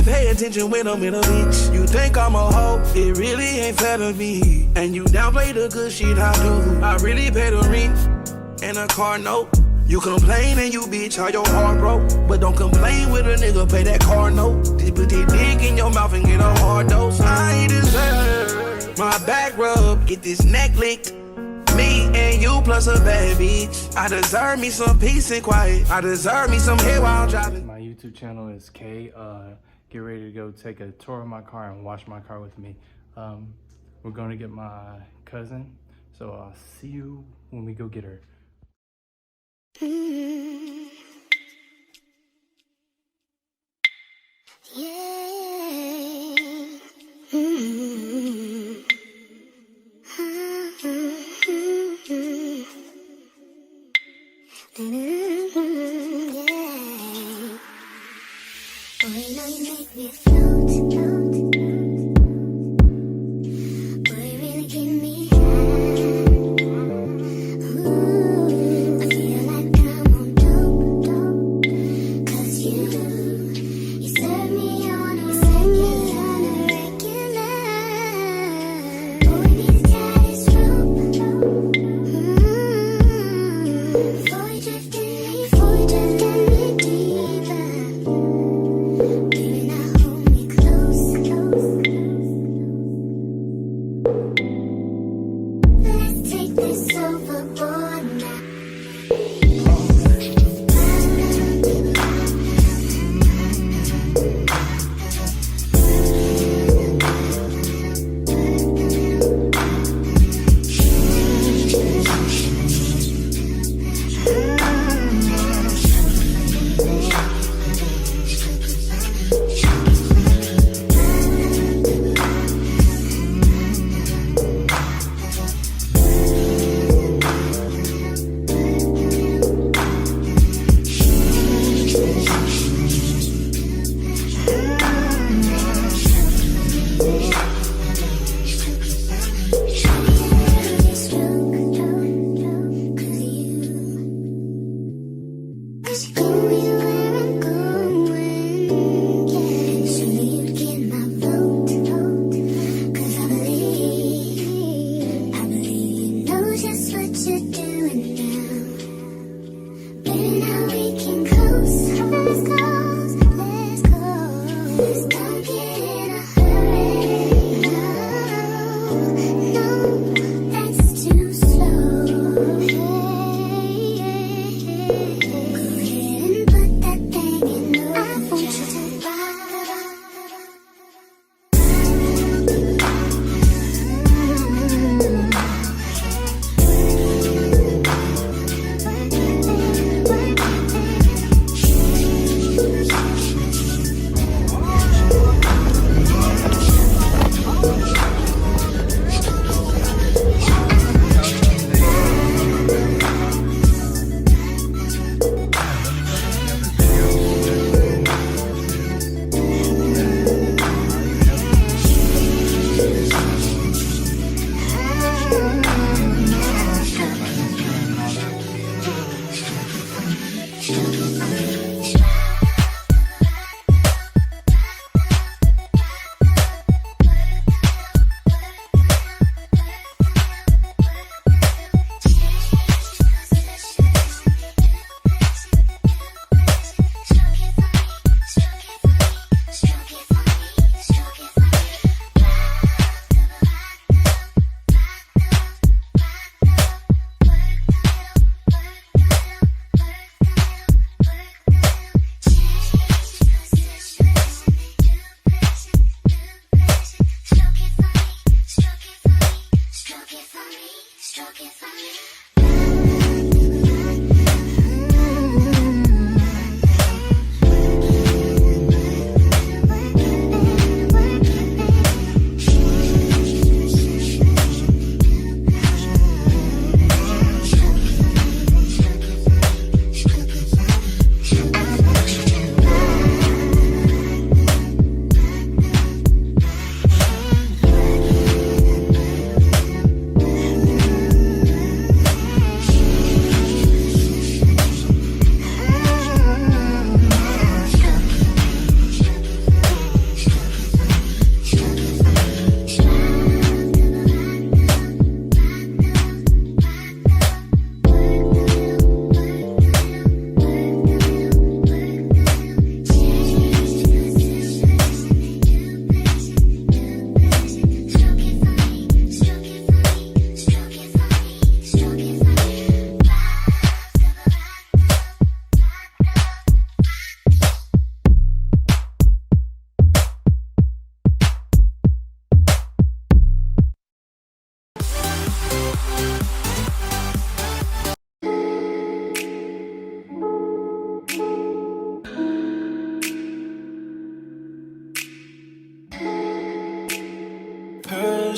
pay attention when I'm in a bitch. You think I'm a hoe, it really ain't fair to me. And you downplay the good shit I do. I really pay the rent and a car note. You complain and you bitch how your heart broke. But don't complain with a nigga, pay that car note. Just put that dick in your mouth and get a hard dose. I deserve my back rub, get this neck licked. Me and you plus a bad bitch. I deserve me some peace and quiet. I deserve me some hair while driving. My YouTube channel is Kayy. Get ready to go take a tour of my car and wash my car with me. We're going to get my cousin, so I'll see you when we go get her.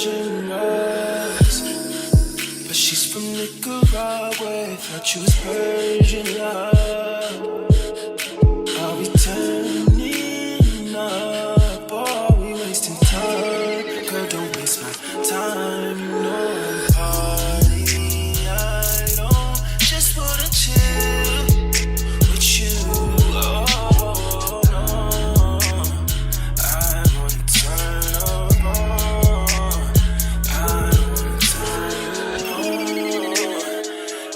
Persian eyes, but she's from Nicaragua. Thought you was Persian love. Are we turning up or are we wasting time? Girl, don't waste my time. No party, I don't just wanna chill with you. Oh no, I wanna turn up on. I wanna turn you on.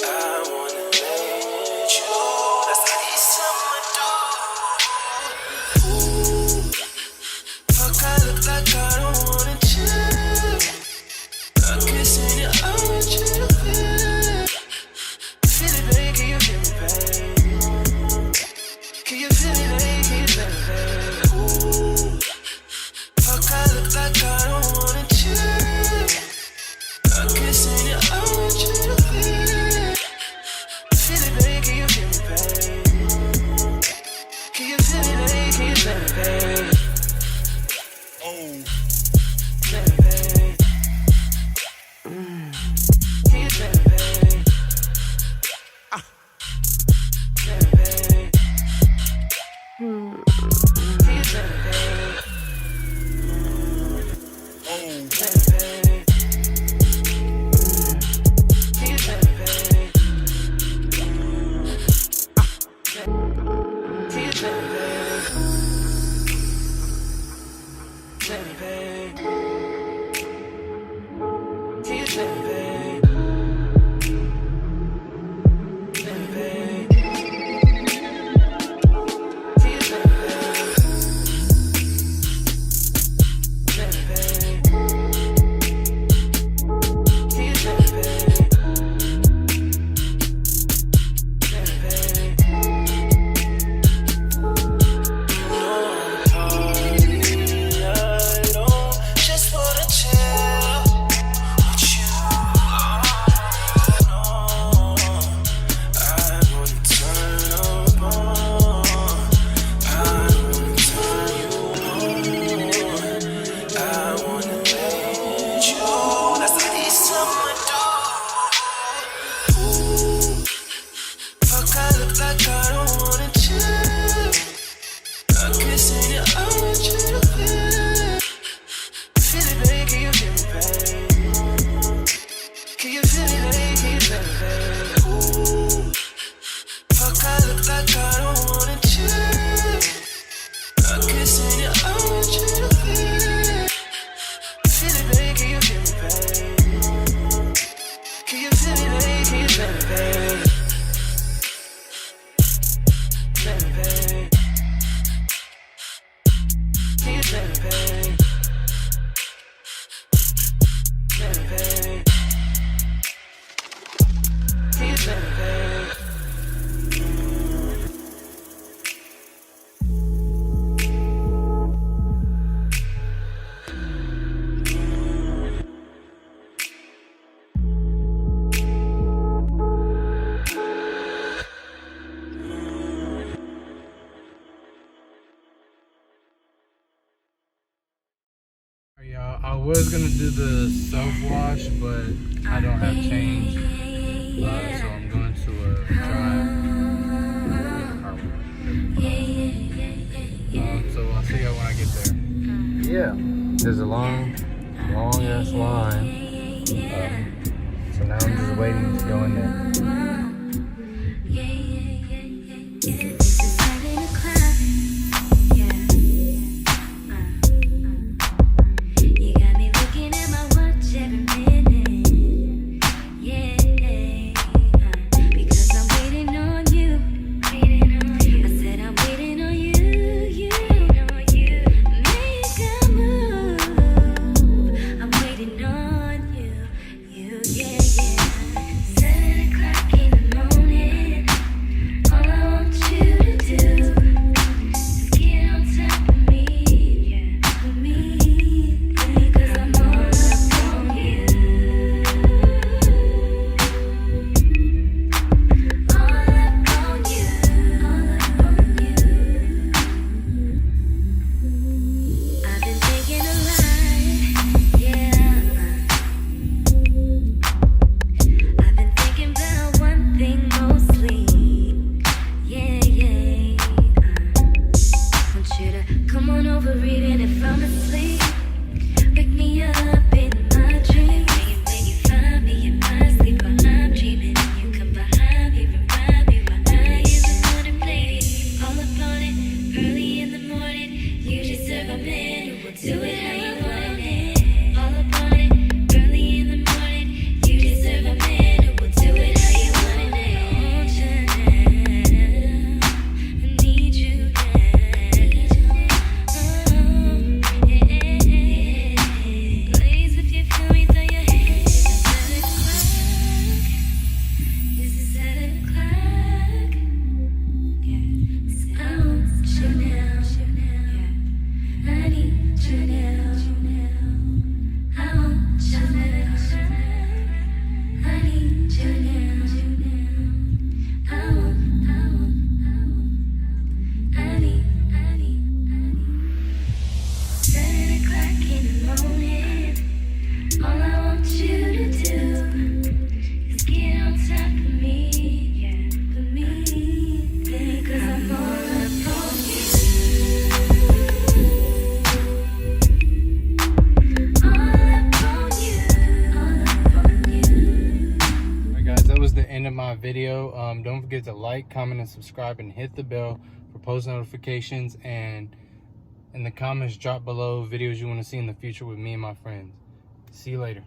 I wanna let you. That's how these summer do. Fuck, I look like I don't wanna chill. I'm kissing you, I want you to feel. Feel it, baby, can you feel me, baby? Can you feel me, baby, can you feel me, baby? Fuck, I look like I don't wanna chill. I'm kissing you, I want you to feel. Feel it, baby, can you feel me, baby? Can you feel me, baby, can you feel me, baby? Y'all, I was gonna do the self-wash, but I don't have change, so I'm going to drive car wash. So I'll see y'all when I get there. Yeah, there's a long ass line. So now I'm just waiting to go in there. Yeah, yeah. 7 o'clock in the Do it how you want it. All up on it, early in the morning. You deserve a man who will do it how you want it. I want you now. I need you now. Ladies, if you feel me, throw your hands. This is 7 o'clock. Yeah. I want you now. I need you now. I want you now. I need you now. I need. 7 o'clock in the morning. All I want you to do is get on top of me, for me, because I'm all up on you. Alright guys, that was the end of my video. Don't forget to like, comment, and subscribe, and hit the bell for post notifications, and in the comments drop below videos you want to see in the future with me and my friends. See you later.